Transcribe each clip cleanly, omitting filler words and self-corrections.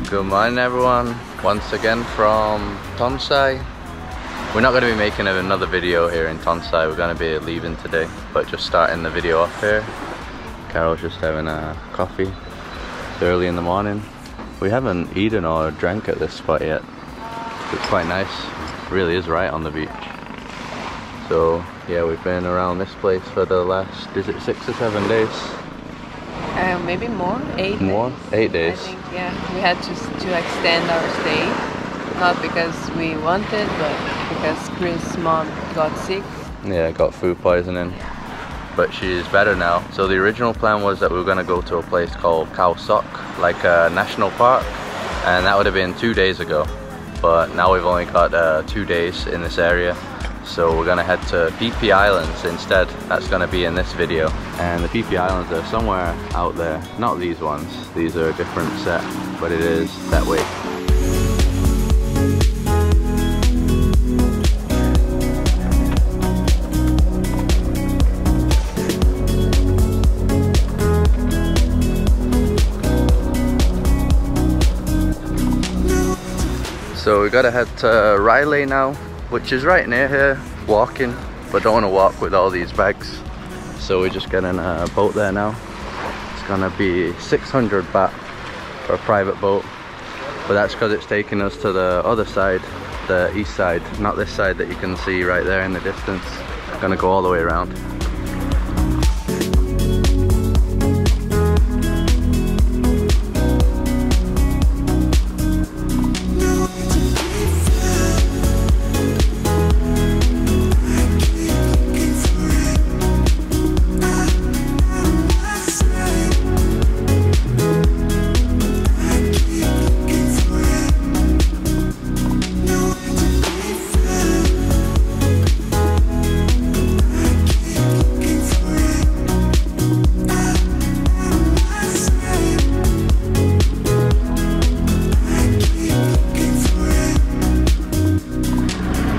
Good morning everyone, once again from Tong Sai. We're not going to be making another video here in Tong Sai, we're going to be leaving today, but just starting the video off here. Carol's just having a coffee, it's early in the morning. We haven't eaten or drank at this spot yet. It's quite nice, it really is right on the beach. So yeah, we've been around this place for the last, is it 6 or 7 days? Maybe more, 8 more? days. 8 days. I think, yeah. We had to extend our stay, not because we wanted, but because Chris' mom got sick. Yeah, got food poisoning, but she's better now. So the original plan was that we were going to go to a place called Khao Sok, like a national park, and that would have been 2 days ago. But now we've only got 2 days in this area. So we're gonna head to Phi Phi Islands instead. That's gonna be in this video. And the Phi Phi Islands are somewhere out there. Not these ones. These are a different set, but it is that way. So we gotta head to Riley now, which is right near here, walking, but don't want to walk with all these bags. So we're just getting a boat there now. It's gonna be 600 baht for a private boat, but that's because it's taking us to the other side, the east side, not this side that you can see right there in the distance. It's gonna go all the way around.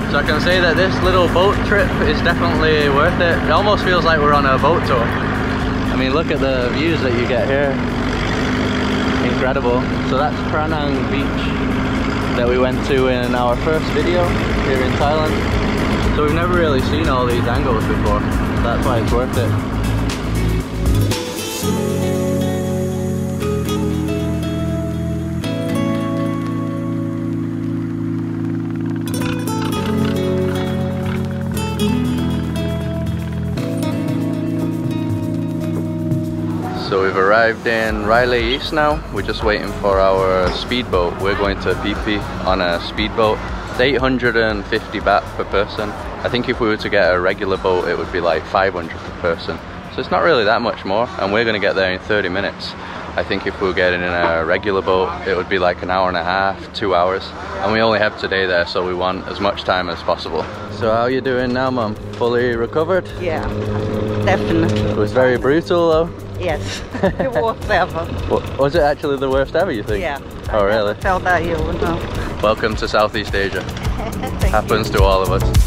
So I can say that this little boat trip is definitely worth it. It almost feels like we're on a boat tour. I mean, look at the views that you get here. Incredible. So that's Pranang Beach that we went to in our first video here in Thailand. So we've never really seen all these angles before. So that's why it's worth it. So we've arrived in Riley East now. We're just waiting for our speedboat. We're going to Phi Phi on a speedboat. It's 850 baht per person. I think if we were to get a regular boat, it would be like 500 per person. So it's not really that much more, and we're going to get there in 30 minutes. I think if we were getting in a regular boat, it would be like an hour and a half, 2 hours. And we only have today there, so we want as much time as possible. So how are you doing now, Mum? Fully recovered? Yeah, definitely. It was very brutal though? Yes, the worst ever. Was it actually the worst ever, you think? Yeah. Oh, really? I felt that you would know. Welcome to Southeast Asia. Happens to all of us.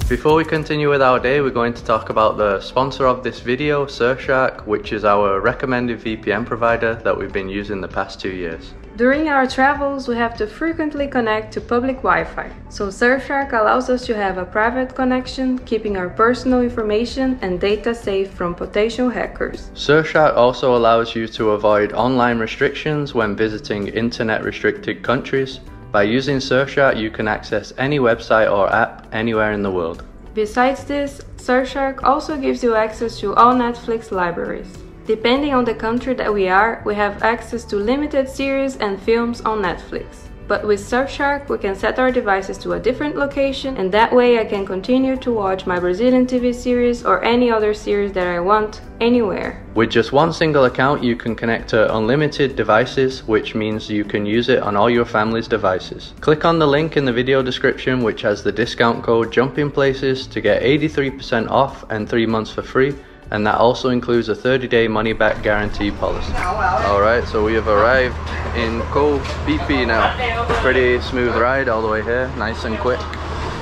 Before we continue with our day, we're going to talk about the sponsor of this video, Surfshark, which is our recommended VPN provider that we've been using the past 2 years. During our travels, we have to frequently connect to public Wi-Fi, so Surfshark allows us to have a private connection, keeping our personal information and data safe from potential hackers. Surfshark also allows you to avoid online restrictions when visiting internet-restricted countries. By using Surfshark, you can access any website or app anywhere in the world. Besides this, Surfshark also gives you access to all Netflix libraries. Depending on the country that we are, we have access to limited series and films on Netflix. But with Surfshark, we can set our devices to a different location, and that way I can continue to watch my Brazilian TV series or any other series that I want anywhere. With just one single account, you can connect to unlimited devices, which means you can use it on all your family's devices. Click on the link in the video description, which has the discount code JumpingPlaces to get 83% off and 3 months for free. and that also includes a 30-day money-back guarantee policy. Alright, so we have arrived in Koh Phi Phi now. Pretty smooth ride all the way here, nice and quick.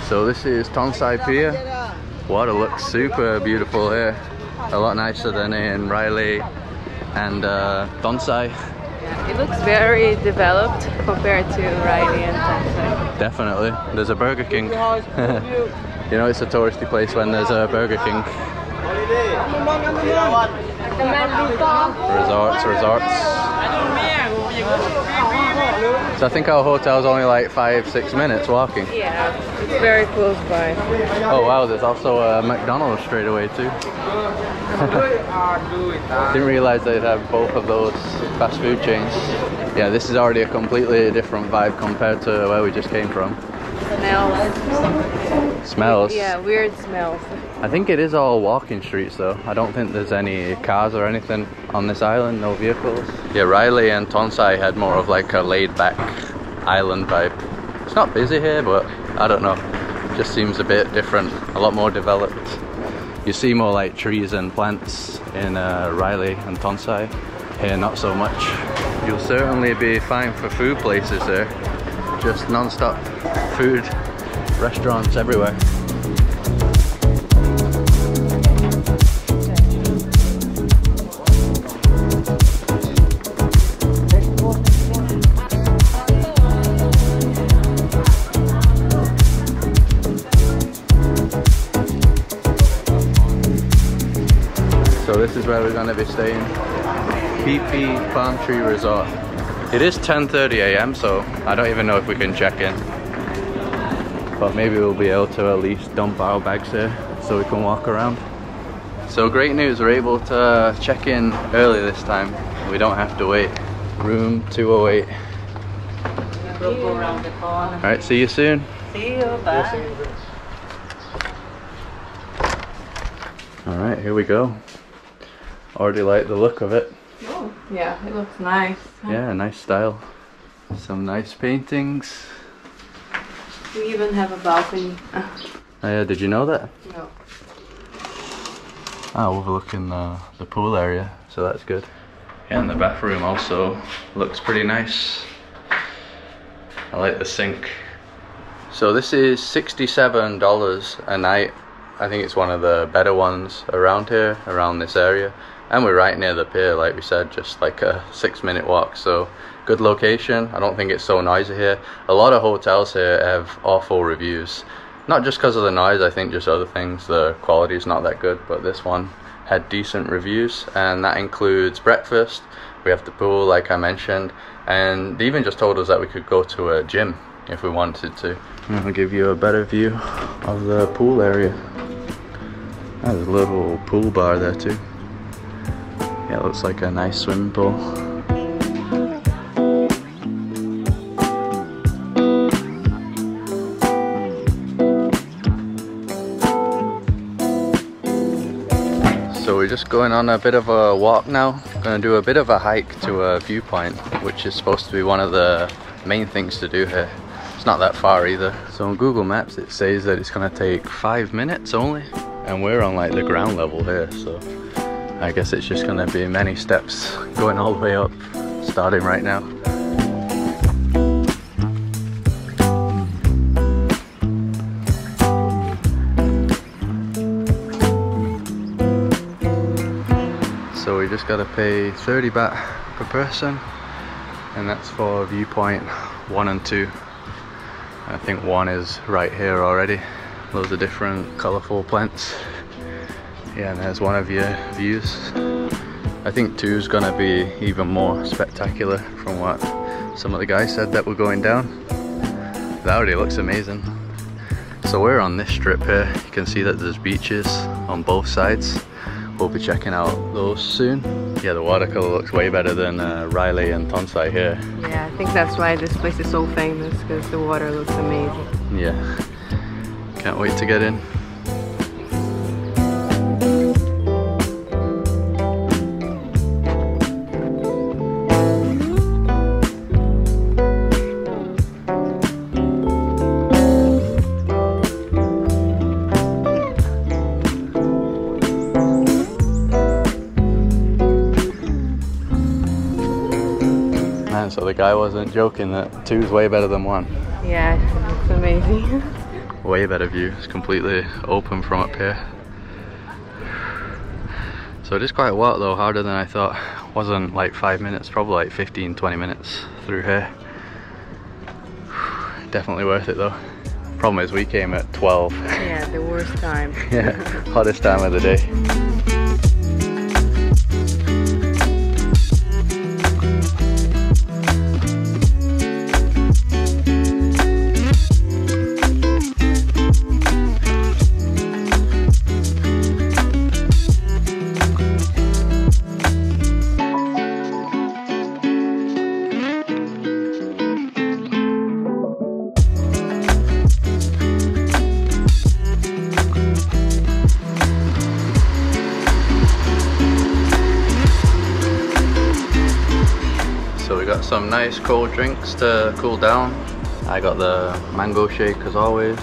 So this is Tong Saipia. Water looks super beautiful here. A lot nicer than in Railay and Tonsai. It looks very developed compared to Railay and Tonsai. Definitely. There's a Burger King. You know it's a touristy place when there's a Burger King. Resorts. So I think our hotel's only like 5-6 minutes walking. Yeah, it's very close by. Oh wow, there's also a McDonald's straight away too. Didn't realise they'd have both of those fast food chains. Yeah, this is already a completely different vibe compared to where we just came from. Smells? Yeah, weird smells. I think it is all walking streets though. I don't think there's any cars or anything on this island, no vehicles. Yeah, Railay and Tonsai had more of like a laid-back island vibe. It's not busy here, but I don't know. Just seems a bit different, a lot more developed. You see more like trees and plants in Railay and Tonsai. Here, not so much. You'll certainly be fine for food places there. Just non-stop food, restaurants everywhere. So this is where we're going to be staying. Phi Phi Palm Tree Resort. It is 10:30 AM, so I don't even know if we can check in. But maybe we'll be able to at least dump our bags here so we can walk around. So great news, we're able to check in early this time. We don't have to wait. Room 208. We'll go around the corner. Alright, see you soon. See you, bye. Alright, here we go. Already like the look of it. Oh, yeah, it looks nice. Yeah, nice style. Some nice paintings. We even have a balcony. Oh yeah, did you know that? No. Overlooking the pool area, so that's good. Yeah, and the bathroom also looks pretty nice. I like the sink. So this is $67 a night. I think it's one of the better ones around here, around this area. And we're right near the pier, like we said, just like a 6-minute walk. So good location. I don't think it's so noisy here. A lot of hotels here have awful reviews. Not just because of the noise, I think just other things. The quality is not that good, but this one had decent reviews, and that includes breakfast. We have the pool, like I mentioned, and they even just told us that we could go to a gym if we wanted to. I'll give you a better view of the pool area. There's a little pool bar there too. Yeah, it looks like a nice swimming pool. So we're just going on a bit of a walk now. Gonna do a bit of a hike to a viewpoint, which is supposed to be one of the main things to do here. It's not that far either. So on Google Maps it says that it's gonna take 5 minutes only. And we're on like the ground level here, so I guess it's just gonna be many steps going all the way up, starting right now. So we just gotta pay 30 baht per person, and that's for viewpoint 1 and 2. I think 1 is right here already. Loads of different colourful plants. Yeah, and there's one of your views. I think 2 is gonna be even more spectacular from what some of the guys said that we're going down. That already looks amazing. So we're on this strip here. You can see that there's beaches on both sides. We'll be checking out those soon. Yeah, the watercolour looks way better than Railay and Tonsai here. Yeah, I think that's why this place is so famous, because the water looks amazing. Yeah, can't wait to get in. Man, so the guy wasn't joking that 2 is way better than 1. Yeah, it's amazing. Way better view. It's completely open from up here. So it is quite a lot though, harder than I thought. Wasn't like 5 minutes, probably like 15-20 minutes through here. Definitely worth it though. Problem is we came at 12. Yeah, the worst time. Yeah, hottest time of the day. Some nice cold drinks to cool down. I got the mango shake as always.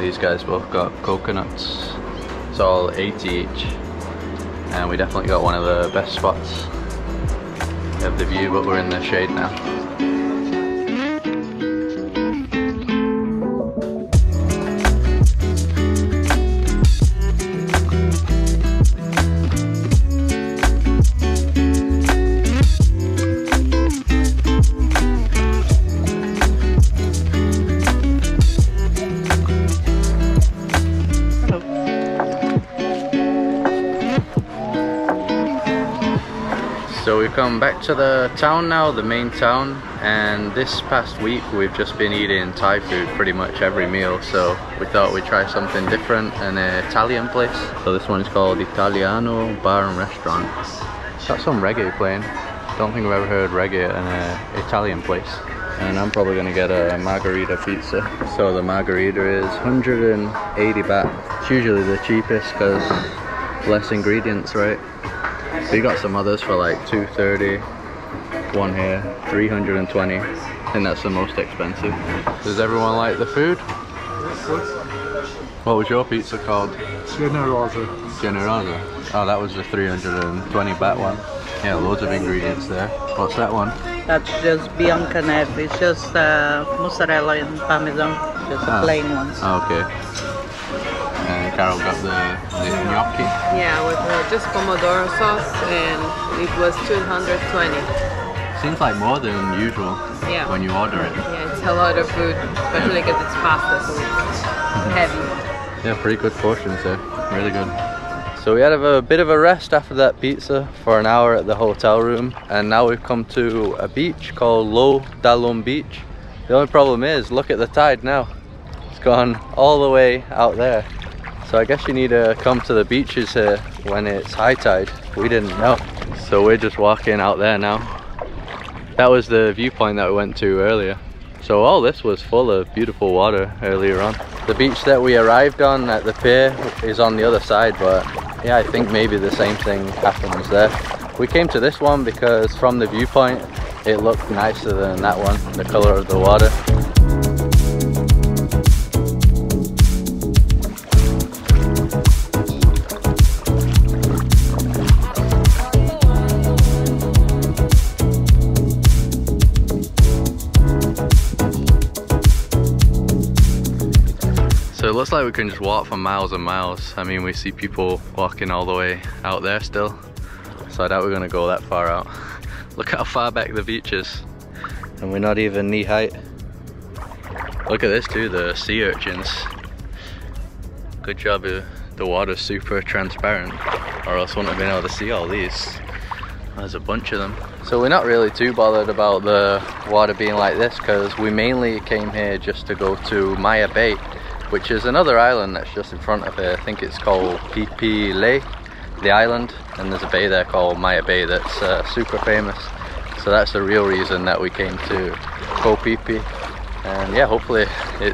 These guys both got coconuts. It's all 80 each. And we definitely got one of the best spots. We have the view, but we're in the shade now. So we've come back to the town now, the main town, and this past week we've just been eating Thai food pretty much every meal, so we thought we'd try something different, an Italian place. So this one is called Italiano Bar and Restaurant. It's got some reggae playing. Don't think I've ever heard reggae at an Italian place. And I'm probably gonna get a margarita pizza. So the margarita is 180 baht. It's usually the cheapest because less ingredients, right? We got some others for like 230, one here, 320. I think that's the most expensive. Does everyone like the food? What was your pizza called? Generosa. Generosa. Oh, that was the 320 baht one. Yeah, loads of ingredients there. What's that one? That's just bianca neve. It's just mozzarella and parmesan, just plain ones. Oh, okay. And Carol got the gnocchi. Yeah, with just pomodoro sauce, and it was 220. Seems like more than usual when you order it. Yeah, it's a lot of food, especially because it's pasta, so it's heavy. Yeah, pretty good portions there. Really good. So we had a bit of a rest after that pizza for an hour at the hotel room, and now we've come to a beach called Lo Dalum Beach. The only problem is, look at the tide now. It's gone all the way out there. So I guess you need to come to the beaches here when it's high tide. We didn't know. So we're just walking out there now. That was the viewpoint that we went to earlier. So all this was full of beautiful water earlier on. The beach that we arrived on at the pier is on the other side, but yeah, I think maybe the same thing happens there. We came to this one because from the viewpoint, it looked nicer than that one, the color of the water. So it looks like we can just walk for miles and miles. I mean, we see people walking all the way out there still. So I doubt we're gonna go that far out. Look how far back the beach is. And we're not even knee height. Look at this too, the sea urchins. Good job, the water's super transparent, or else wouldn't have been able to see all these. There's a bunch of them. So we're not really too bothered about the water being like this, because we mainly came here just to go to Maya Bay, which is another island that's just in front of here. I think it's called Phi Phi the island, and there's a bay there called Maya Bay that's super famous. So that's the real reason that we came to Koh Phi Phi. And yeah, hopefully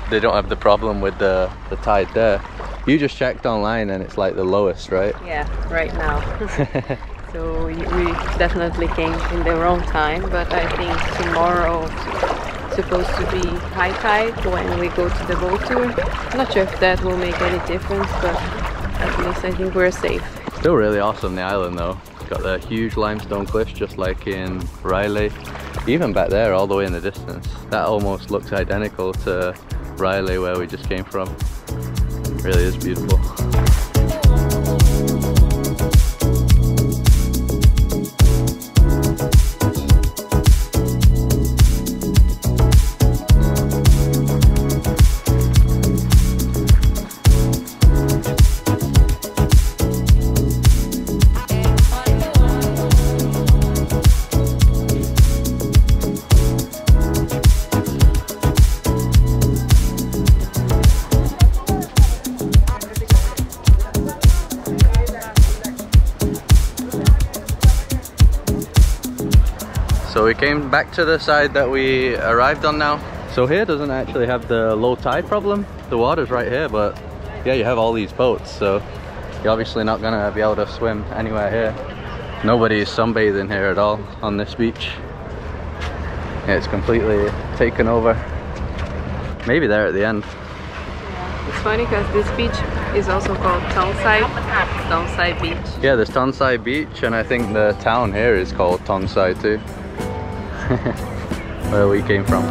they don't have the problem with the tide there. You just checked online and it's like the lowest, right? Yeah, right now. So we definitely came in the wrong time, but I think tomorrow supposed to be high tide when we go to the boat tour. I'm not sure if that will make any difference, but at least I think we're safe. Still really awesome, the island though, got the huge limestone cliffs just like in Riley. Even back there all the way in the distance, that almost looks identical to Riley where we just came from. It really is beautiful. So we came back to the side that we arrived on now. So here doesn't actually have the low tide problem. The water's right here, but yeah, you have all these boats, so you're obviously not gonna be able to swim anywhere here. Nobody's sunbathing here at all on this beach. Yeah, it's completely taken over. Maybe there at the end. It's funny because this beach is also called Southside Beach. Yeah, there's Southside Beach, and I think the town here is called Southside too. Where we came from.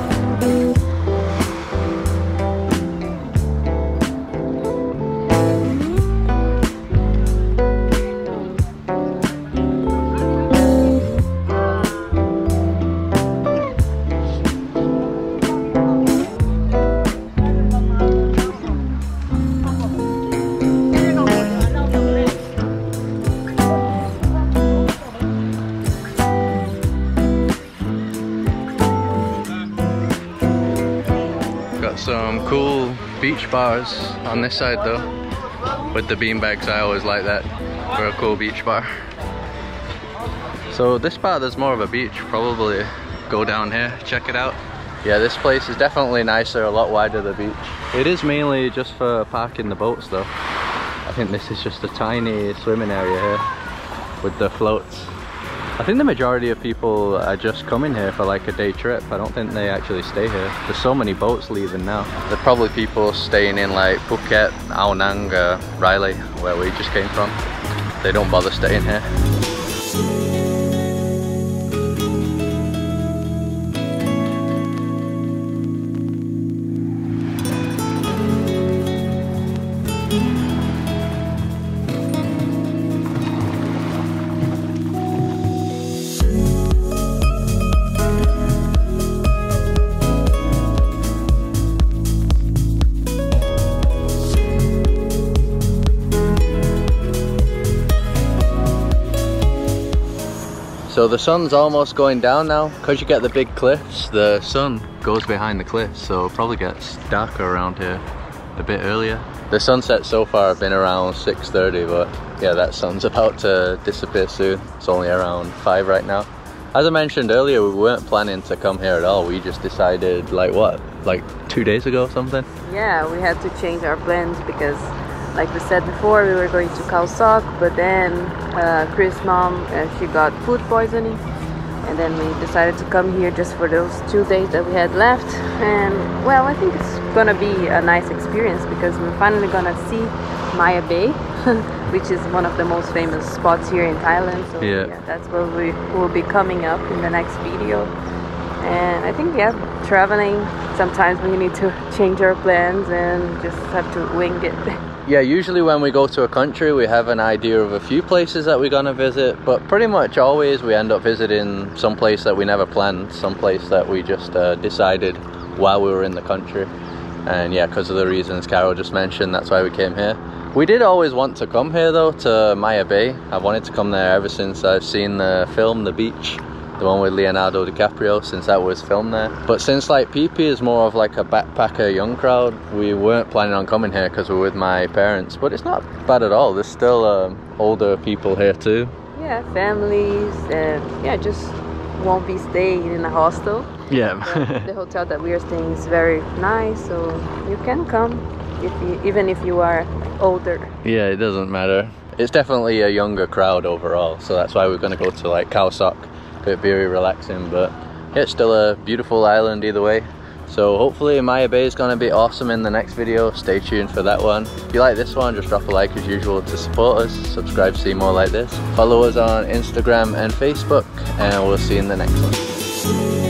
Some cool beach bars on this side though, with the beanbags. I always like that for a cool beach bar. So this part there's more of a beach, probably go down here, check it out. Yeah, this place is definitely nicer, a lot wider the beach. It is mainly just for parking the boats though. I think this is just a tiny swimming area here with the floats. I think the majority of people are just coming here for like a day trip. I don't think they actually stay here. There's so many boats leaving now. There are probably people staying in like Phuket, Ao Nang, Riley, where we just came from. They don't bother staying here. So the sun's almost going down now. Because you get the big cliffs, the sun goes behind the cliffs, so it probably gets darker around here a bit earlier. The sunset so far have been around 6:30, but yeah, that sun's about to disappear soon. It's only around 5 right now. As I mentioned earlier, we weren't planning to come here at all. We just decided, like what, like 2 days ago or something? Yeah, we had to change our plans because, like we said before, we were going to Khao Sok, but then Chris' mom, she got food poisoning, and then we decided to come here just for those 2 days that we had left. And well, I think it's gonna be a nice experience because we're finally gonna see Maya Bay, which is one of the most famous spots here in Thailand. So yeah, that's where we will be coming up in the next video. And I think, yeah, traveling, sometimes we need to change our plans and just have to wing it. Yeah, usually when we go to a country we have an idea of a few places that we're gonna visit, but pretty much always we end up visiting some place that we never planned, some place that we just decided while we were in the country. And yeah, because of the reasons Carol just mentioned, that's why we came here. We did always want to come here though, to Maya Bay. I've wanted to come there ever since I've seen the film The Beach, the one with Leonardo DiCaprio, since that was filmed there. But since like Phi Phi is more of like a backpacker young crowd, we weren't planning on coming here because we're with my parents. But it's not bad at all. There's still older people here too. Yeah, families, and yeah, just won't be staying in a hostel. Yeah. The hotel that we are staying is very nice, so you can come even if you are older. Yeah, it doesn't matter. It's definitely a younger crowd overall, so that's why we're going to go to like Khao Sok. Bit very relaxing, but yeah, it's still a beautiful island either way. So hopefully Maya Bay is gonna be awesome in the next video. Stay tuned for that one. If you like this one, just drop a like as usual to support us. Subscribe to see more like this. Follow us on Instagram and Facebook, and we'll see you in the next one.